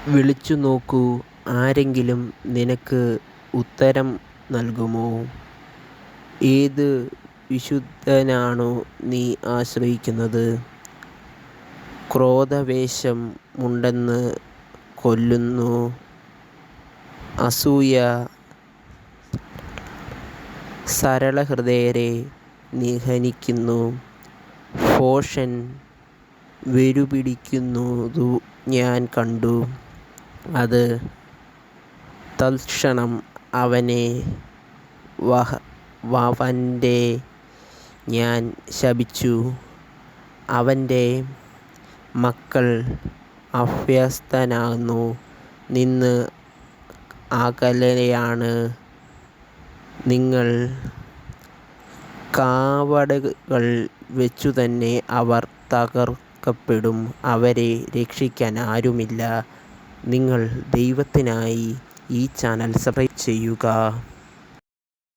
വിളിച്ചു നോക്കൂ, ആരെങ്കിലും നിനക്ക് ഉത്തരം നൽകുമോ? ഏത് വിശുദ്ധനാണു നീ ആശ്രയിക്കുന്നത്? ക്രോധാവേശം മുണ്ടെന്ന് കൊല്ലുന്നു, അസൂയ സരളഹൃദയരെ നിഹനിക്കുന്നു. ഭോഷൻ വെരുപിടിക്കുന്നതു ഞാൻ കണ്ടു. അത് തൽക്ഷണം അവനെ വവൻ്റെ ഞാൻ ശപിച്ചു. അവൻ്റെ മക്കൾ അഭ്യസ്തനാന്നു നിന്ന് അകലെയാണ്. നിങ്ങൾ കാവടുകൾ വെച്ചുതന്നെ അവർ തകർക്കപ്പെടും. അവരെ രക്ഷിക്കാൻ ആരുമില്ല. നിങ്ങൾ ദൈവത്തിനായി ഈ ചാനൽ സബ്സ്ക്രൈബ് ചെയ്യുക.